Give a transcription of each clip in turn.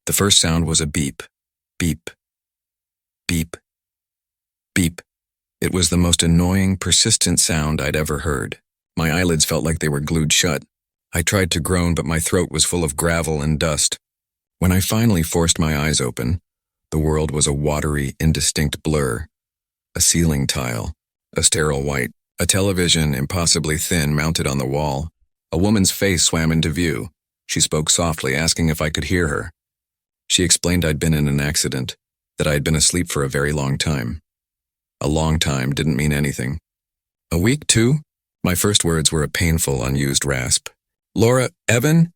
The first sound was a beep, beep, beep, beep. It was the most annoying, persistent sound I'd ever heard. My eyelids felt like they were glued shut. I tried to groan, but my throat was full of gravel and dust. When I finally forced my eyes open, the world was a watery, indistinct blur. A ceiling tile, a sterile white, a television impossibly thin mounted on the wall. A woman's face swam into view. She spoke softly, asking if I could hear her. She explained I'd been in an accident, that I had been asleep for a very long time. A long time didn't mean anything. A week, too? My first words were a painful, unused rasp. Laura, Evan?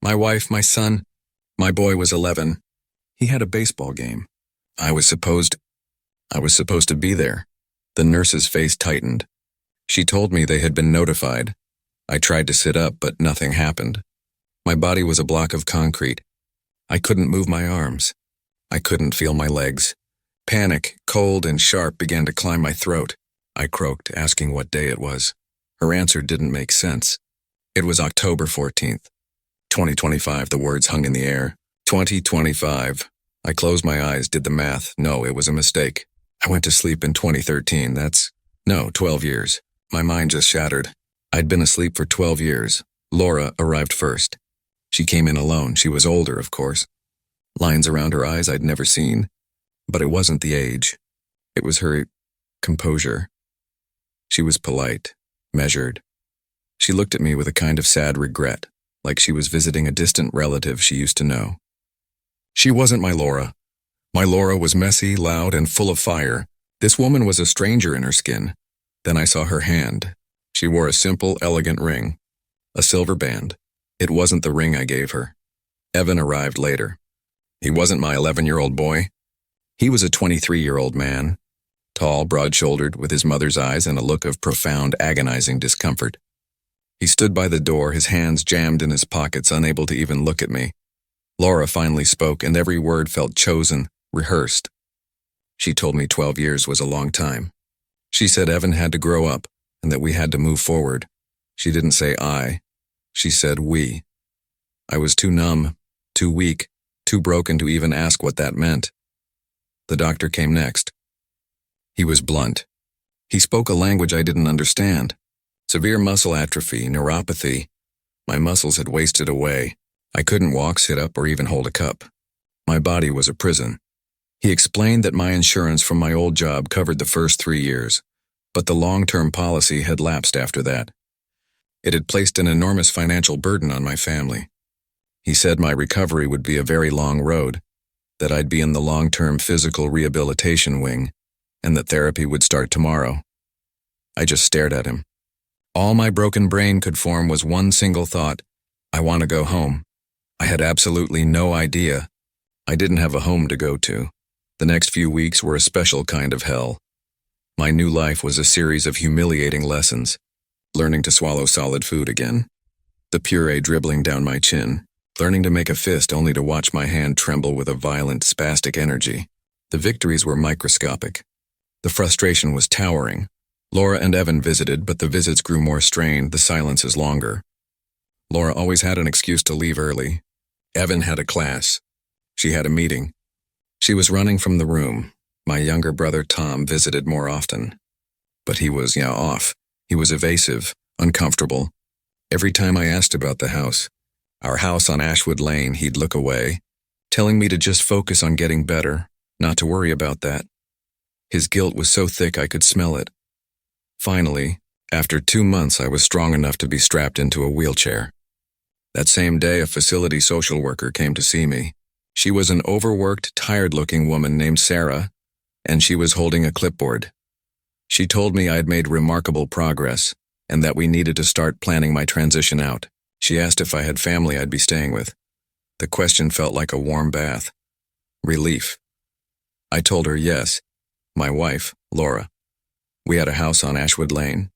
My wife, my son. My boy was 11. He had a baseball game. I was supposed to be there. The nurse's face tightened. She told me they had been notified. I tried to sit up, but nothing happened. My body was a block of concrete. I couldn't move my arms. I couldn't feel my legs. Panic, cold and sharp, began to climb my throat. I croaked, asking what day it was. Her answer didn't make sense. It was October 14th. 2025, the words hung in the air. 2025. I closed my eyes, did the math. No, it was a mistake. I went to sleep in 2013. 12 years. My mind just shattered. I'd been asleep for 12 years. Laura arrived first. She came in alone. She was older, of course. Lines around her eyes I'd never seen. But it wasn't the age. It was her composure. She was polite, measured. She looked at me with a kind of sad regret, like she was visiting a distant relative she used to know. She wasn't my Laura. My Laura was messy, loud, and full of fire. This woman was a stranger in her skin. Then I saw her hand. She wore a simple, elegant ring. A silver band. It wasn't the ring I gave her. Evan arrived later. He wasn't my 11-year-old boy. He was a 23-year-old man. Tall, broad-shouldered, with his mother's eyes and a look of profound, agonizing discomfort. He stood by the door, his hands jammed in his pockets, unable to even look at me. Laura finally spoke, and every word felt chosen, rehearsed. She told me 12 years was a long time. She said Evan had to grow up, and that we had to move forward. She didn't say I. She said we. I was too numb, too weak, too broken to even ask what that meant. The doctor came next. He was blunt. He spoke a language I didn't understand. Severe muscle atrophy, neuropathy. My muscles had wasted away. I couldn't walk, sit up, or even hold a cup. My body was a prison. He explained that my insurance from my old job covered the first 3 years, but the long-term policy had lapsed after that. It had placed an enormous financial burden on my family. He said my recovery would be a very long road, that I'd be in the long-term physical rehabilitation wing, and that therapy would start tomorrow. I just stared at him. All my broken brain could form was one single thought: I want to go home. I had absolutely no idea. I didn't have a home to go to. The next few weeks were a special kind of hell. My new life was a series of humiliating lessons, learning to swallow solid food again, the puree dribbling down my chin, learning to make a fist only to watch my hand tremble with a violent, spastic energy. The victories were microscopic. The frustration was towering. Laura and Evan visited, but the visits grew more strained, the silences longer. Laura always had an excuse to leave early. Evan had a class. She had a meeting. She was running from the room. My younger brother Tom visited more often. But he was, off. He was evasive, uncomfortable. Every time I asked about the house, our house on Ashwood Lane, he'd look away, telling me to just focus on getting better, not to worry about that. His guilt was so thick I could smell it. Finally, after 2 months, I was strong enough to be strapped into a wheelchair. That same day, a facility social worker came to see me. She was an overworked, tired-looking woman named Sarah, and she was holding a clipboard. She told me I had made remarkable progress, and that we needed to start planning my transition out. She asked if I had family I'd be staying with. The question felt like a warm bath. Relief. I told her yes. My wife, Laura. We had a house on Ashwood Lane.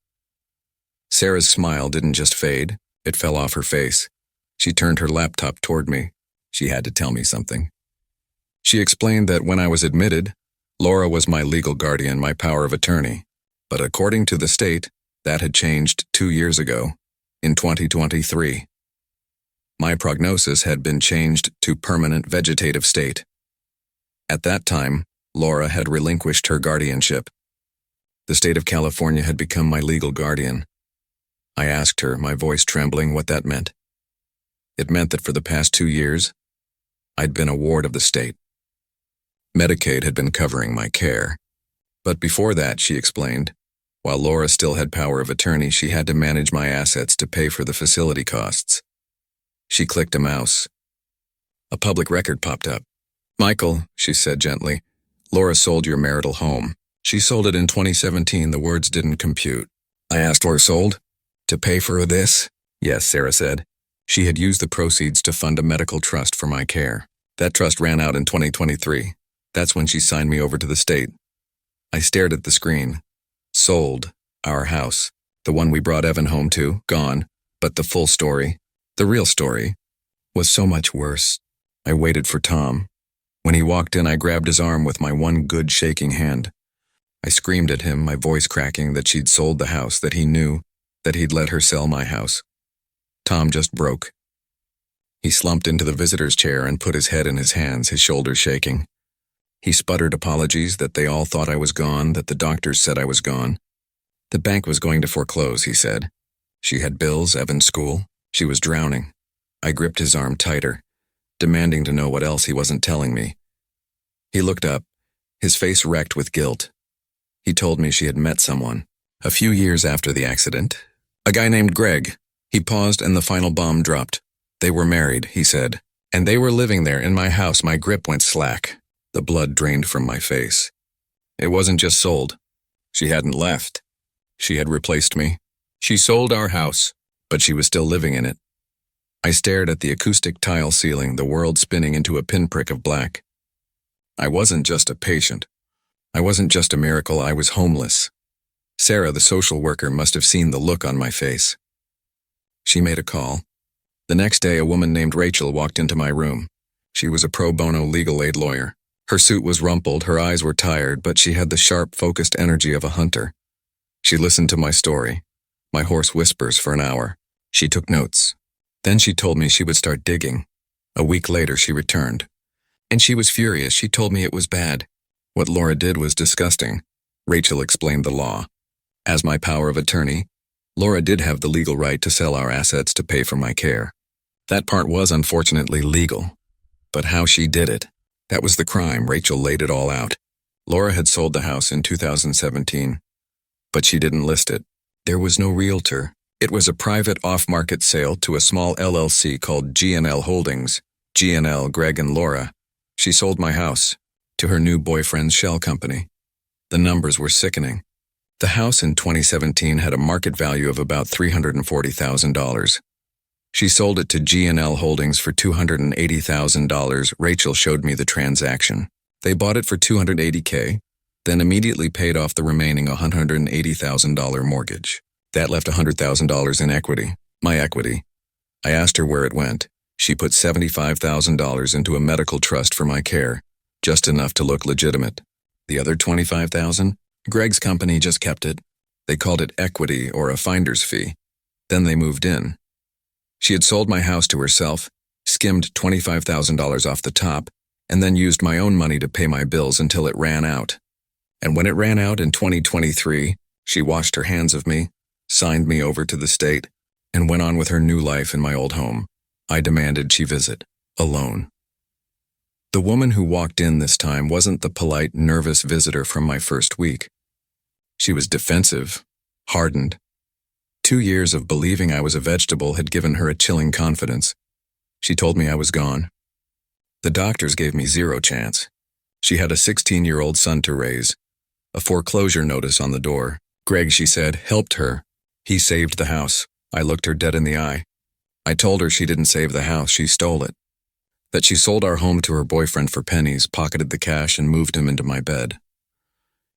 Sarah's smile didn't just fade, it fell off her face. She turned her laptop toward me. She had to tell me something. She explained that when I was admitted, Laura was my legal guardian, my power of attorney. But according to the state, that had changed 2 years ago, in 2023. My prognosis had been changed to permanent vegetative state. At that time, Laura had relinquished her guardianship. The state of California had become my legal guardian. I asked her, my voice trembling, what that meant. It meant that for the past 2 years, I'd been a ward of the state. Medicaid had been covering my care. But before that, she explained, while Laura still had power of attorney, she had to manage my assets to pay for the facility costs. She clicked a mouse. A public record popped up. "Michael," she said gently, "Laura sold your marital home. She sold it in 2017. The words didn't compute." I asked, "Laura sold? To pay for this?" "Yes," Sarah said. She had used the proceeds to fund a medical trust for my care. That trust ran out in 2023. That's when she signed me over to the state. I stared at the screen. Sold. Our house. The one we brought Evan home to, gone. But the full story, the real story, was so much worse. I waited for Tom. When he walked in, I grabbed his arm with my one good shaking hand. I screamed at him, my voice cracking, that she'd sold the house, that he knew, that he'd let her sell my house. Tom just broke. He slumped into the visitor's chair and put his head in his hands, his shoulders shaking. He sputtered apologies that they all thought I was gone, that the doctors said I was gone. The bank was going to foreclose, he said. She had bills, Evan's school. She was drowning. I gripped his arm tighter, demanding to know what else he wasn't telling me. He looked up, his face wrecked with guilt. He told me she had met someone. A few years after the accident, a guy named Greg. He paused and the final bomb dropped. They were married, he said, and they were living there in my house. My grip went slack. The blood drained from my face. It wasn't just sold. She hadn't left. She had replaced me. She sold our house, but she was still living in it. I stared at the acoustic tile ceiling, the world spinning into a pinprick of black. I wasn't just a patient. I wasn't just a miracle. I was homeless. Sarah, the social worker, must have seen the look on my face. She made a call. The next day, a woman named Rachel walked into my room. She was a pro bono legal aid lawyer. Her suit was rumpled, her eyes were tired, but she had the sharp, focused energy of a hunter. She listened to my story, my hoarse whispers, for an hour. She took notes. Then she told me she would start digging. A week later, she returned. And she was furious. She told me it was bad. What Laura did was disgusting. Rachel explained the law. As my power of attorney, Laura did have the legal right to sell our assets to pay for my care. That part was unfortunately legal. But how she did it, that was the crime. Rachel laid it all out. Laura had sold the house in 2017, but she didn't list it. There was no realtor. It was a private off-market sale to a small LLC called GNL Holdings. GNL, Greg and Laura. She sold my house to her new boyfriend's shell company. The numbers were sickening. The house in 2017 had a market value of about $340,000. She sold it to GNL Holdings for $280,000. Rachel showed me the transaction. They bought it for $280K, then immediately paid off the remaining $180,000 mortgage. That left $100,000 in equity, my equity. I asked her where it went. She put $75,000 into a medical trust for my care, just enough to look legitimate. The other $25,000, Greg's company just kept it. They called it equity or a finder's fee. Then they moved in. She had sold my house to herself, skimmed $25,000 off the top, and then used my own money to pay my bills until it ran out. And when it ran out in 2023, she washed her hands of me, signed me over to the state, and went on with her new life in my old home. I demanded she visit, alone. The woman who walked in this time wasn't the polite, nervous visitor from my first week. She was defensive, hardened. 2 years of believing I was a vegetable had given her a chilling confidence. She told me I was gone. The doctors gave me zero chance. She had a 16-year-old son to raise. A foreclosure notice on the door. Greg, she said, helped her. He saved the house. I looked her dead in the eye. I told her she didn't save the house, she stole it. That she sold our home to her boyfriend for pennies, pocketed the cash, and moved him into my bed.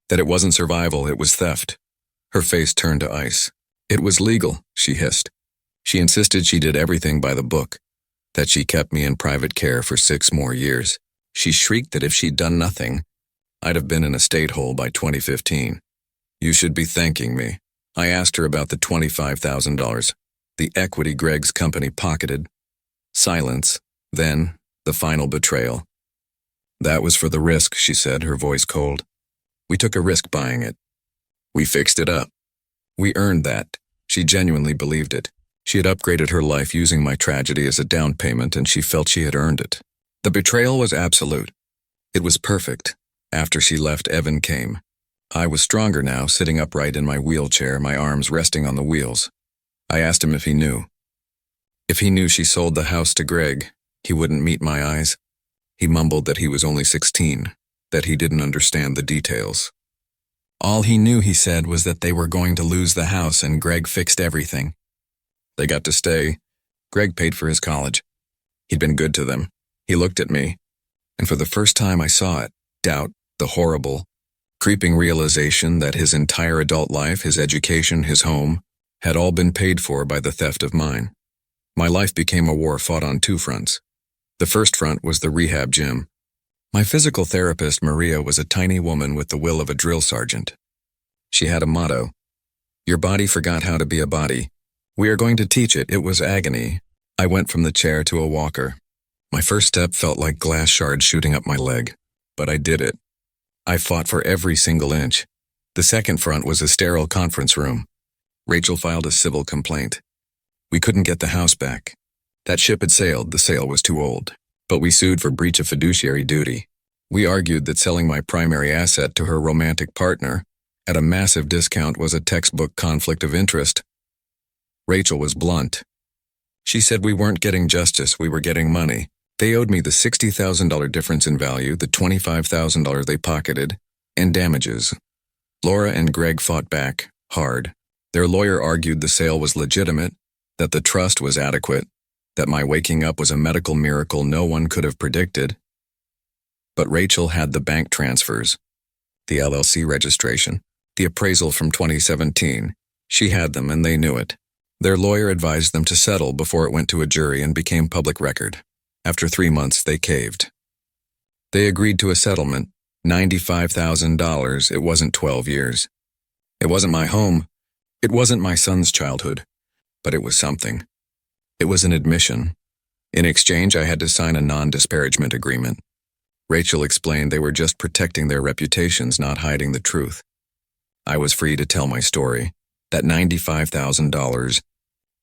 That it wasn't survival, it was theft. Her face turned to ice. It was legal, she hissed. She insisted she did everything by the book, that she kept me in private care for 6 more years. She shrieked that if she'd done nothing, I'd have been in a state hole by 2015. You should be thanking me. I asked her about the $25,000, the equity Greg's company pocketed. Silence. Then, the final betrayal. That was for the risk, she said, her voice cold. We took a risk buying it. We fixed it up. We earned that. She genuinely believed it. She had upgraded her life using my tragedy as a down payment, and she felt she had earned it. The betrayal was absolute. It was perfect. After she left, Evan came. I was stronger now, sitting upright in my wheelchair, my arms resting on the wheels. I asked him if he knew. If he knew she sold the house to Greg, he wouldn't meet my eyes. He mumbled that he was only 16, that he didn't understand the details. All he knew, he said, was that they were going to lose the house and Greg fixed everything. They got to stay. Greg paid for his college. He'd been good to them. He looked at me, and for the first time I saw it, doubt, the horrible, creeping realization that his entire adult life, his education, his home, had all been paid for by the theft of mine. My life became a war fought on two fronts. The first front was the rehab gym. My physical therapist, Maria, was a tiny woman with the will of a drill sergeant. She had a motto: "Your body forgot how to be a body. We are going to teach it." It was agony. I went from the chair to a walker. My first step felt like glass shards shooting up my leg, but I did it. I fought for every single inch. The second front was a sterile conference room. Rachel filed a civil complaint. We couldn't get the house back. That ship had sailed, the sale was too old. But we sued for breach of fiduciary duty. We argued that selling my primary asset to her romantic partner at a massive discount was a textbook conflict of interest. Rachel was blunt. She said we weren't getting justice, we were getting money. They owed me the $60,000 difference in value, the $25,000 they pocketed, and damages. Laura and Greg fought back, hard. Their lawyer argued the sale was legitimate, that the trust was adequate, that my waking up was a medical miracle no one could have predicted. But Rachel had the bank transfers, the LLC registration, the appraisal from 2017. She had them and they knew it. Their lawyer advised them to settle before it went to a jury and became public record. After 3 months, they caved. They agreed to a settlement, $95,000. It wasn't 12 years. It wasn't my home. It wasn't my son's childhood. But it was something. It was an admission. In exchange, I had to sign a non-disparagement agreement. Rachel explained they were just protecting their reputations, not hiding the truth. I was free to tell my story. That $95,000,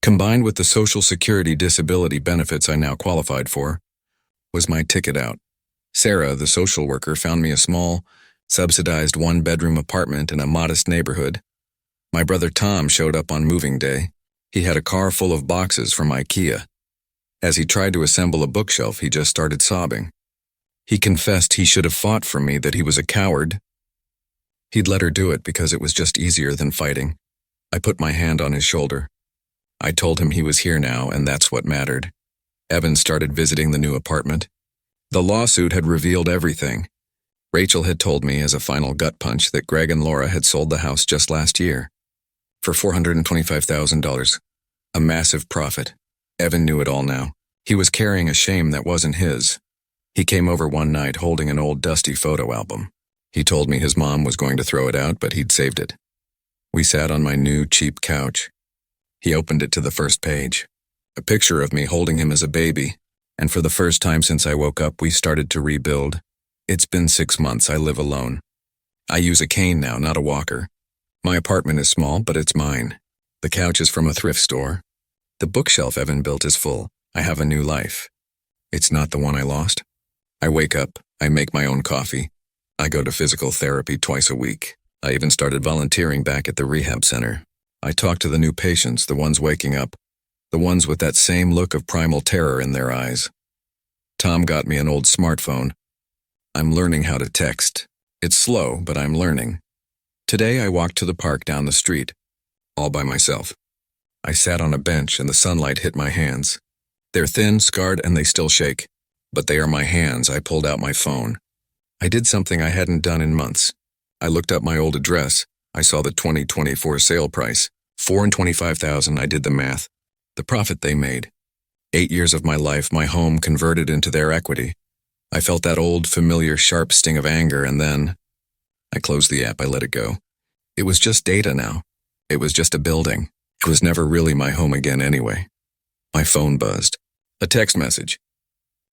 combined with the Social Security disability benefits I now qualified for, was my ticket out. Sarah, the social worker, found me a small, subsidized one-bedroom apartment in a modest neighborhood. My brother Tom showed up on moving day. He had a car full of boxes from IKEA. As he tried to assemble a bookshelf, he just started sobbing. He confessed he should have fought for me, that he was a coward. He'd let her do it because it was just easier than fighting. I put my hand on his shoulder. I told him he was here now, and that's what mattered. Evan started visiting the new apartment. The lawsuit had revealed everything. Rachel had told me as a final gut punch that Greg and Laura had sold the house just last year for $425,000, a massive profit. Evan knew it all now. He was carrying a shame that wasn't his. He came over one night holding an old dusty photo album. He told me his mom was going to throw it out, but he'd saved it. We sat on my new, cheap couch. He opened it to the first page. A picture of me holding him as a baby. And for the first time since I woke up, we started to rebuild. It's been 6 months. I live alone. I use a cane now, not a walker. My apartment is small, but it's mine. The couch is from a thrift store. The bookshelf Evan built is full. I have a new life. It's not the one I lost. I wake up. I make my own coffee. I go to physical therapy twice a week. I even started volunteering back at the rehab center. I talk to the new patients, the ones waking up, the ones with that same look of primal terror in their eyes. Tom got me an old smartphone. I'm learning how to text. It's slow, but I'm learning. Today I walked to the park down the street, all by myself. I sat on a bench and the sunlight hit my hands. They're thin, scarred, and they still shake. But they are my hands. I pulled out my phone. I did something I hadn't done in months. I looked up my old address. I saw the 2024 sale price, $425,000. I did the math. The profit they made. 8 years of my life, my home converted into their equity. I felt that old, familiar, sharp sting of anger, and then I closed the app. I let it go. It was just data now. It was just a building. It was never really my home again anyway. My phone buzzed. A text message.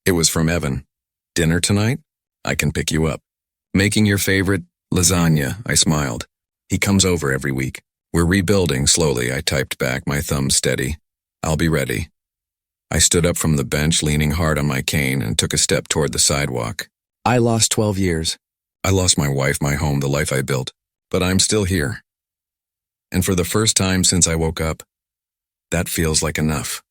It was from Evan. Dinner tonight? I can pick you up. Making your favorite lasagna, I smiled. He comes over every week. We're rebuilding slowly, I typed back, my thumb steady. I'll be ready. I stood up from the bench, leaning hard on my cane, and took a step toward the sidewalk. I lost 12 years. I lost my wife, my home, the life I built. But I'm still here. And for the first time since I woke up, that feels like enough.